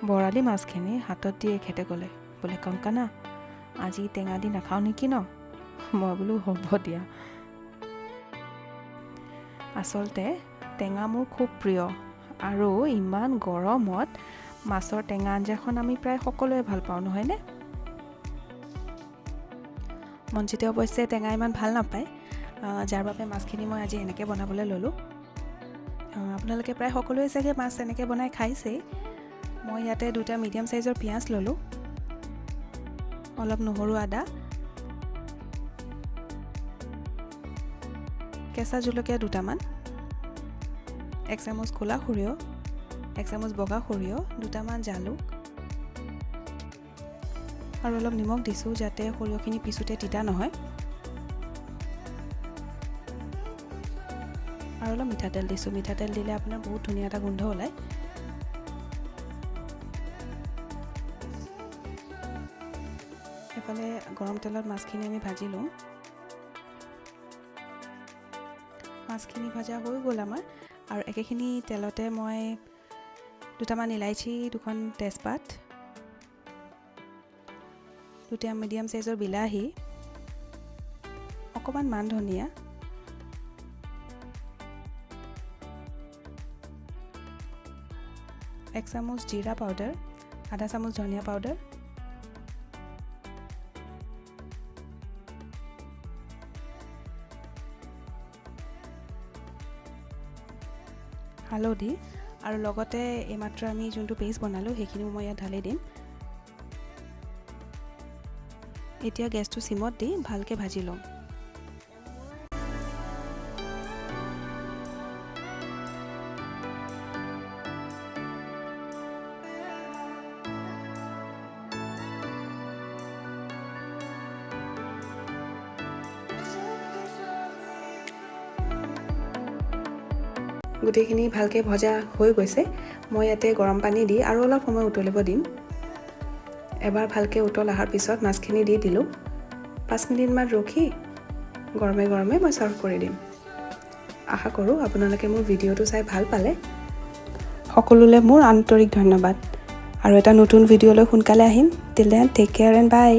বৰালি মাছখিনি হাতত দি এখেতে ক'লে, বোলে কংকানা আজি টেঙা দি নাখাওঁ নেকি ন? মই বোলো হ'ব দিয়া। আচলতে টেঙা মোৰ খুব প্ৰিয় আৰু ইমান গৰমত মাছৰ টেঙা আঞ্জাখন আমি প্ৰায় সকলোৱে ভাল পাওঁ, নহয়নে? মনজিতে অৱশ্যে টেঙা ইমান ভাল নাপায়, যাৰ বাবে মাছখিনি মই আজি এনেকৈ বনাবলৈ ল'লোঁ। আপোনালোকে প্ৰায় সকলোৱে চাগে মাছ এনেকৈ বনাই খাইছেই। মই ইয়াতে 2টা মিডিয়াম চাইজৰ পিঁয়াজ ল'লোঁ, অলপ নহৰু আদা, কেঁচা জলকীয়া 2টামান, 1 চামুচ ক'লা সৰিয়হ, 1 চামুচ বগা সৰিয়হ, 2টামান জালুক আৰু অলপ নিমখ দিছোঁ যাতে সৰিয়হখিনি পিছোতে তিতা নহয়, আৰু অলপ মিঠাতেল দিছোঁ। মিঠাতেল দিলে আপোনাৰ বহুত ধুনীয়া এটা গোন্ধ ওলায়। এফালে গৰম তেলত মাছখিনি আমি ভাজি লওঁ। মাছখিনি ভাজা হৈ গ'ল আমাৰ, আৰু একেখিনি তেলতে মই 2টামান ইলাইচি, 2খন তেজপাত, 2টা মিডিয়াম চাইজৰ বিলাহী, অকণমান মান ধনিয়া, এক চামুচ জিৰা পাউডাৰ, আধা চামুচ ধনিয়া পাউডাৰ, হালধি, আৰু লগতে এইমাত্ৰ আমি যোনটো পেষ্ট বনালোঁ সেইখিনিও মই ইয়াত ঢালি দিম। এতিয়া গেছটো চিমত দি ভালকৈ ভাজি ল'ম। গোটেইখিনি ভালকৈ ভজা হৈ গৈছে। মই ইয়াতে গৰম পানী দি আৰু অলপ সময় উতলিব দিম। এবাৰ ভালকৈ উতল অহাৰ পিছত মাছখিনি দি দিলোঁ। 5 মিনিটমান ৰখি গৰমে গৰমে মই ছাৰ্ভ কৰি দিম। আশা কৰোঁ আপোনালোকে মোৰ ভিডিঅ'টো চাই ভাল পালে। সকলোলৈ মোৰ আন্তৰিক ধন্যবাদ। আৰু এটা নতুন ভিডিঅ'লৈ সোনকালে আহিম। Till then take care and by.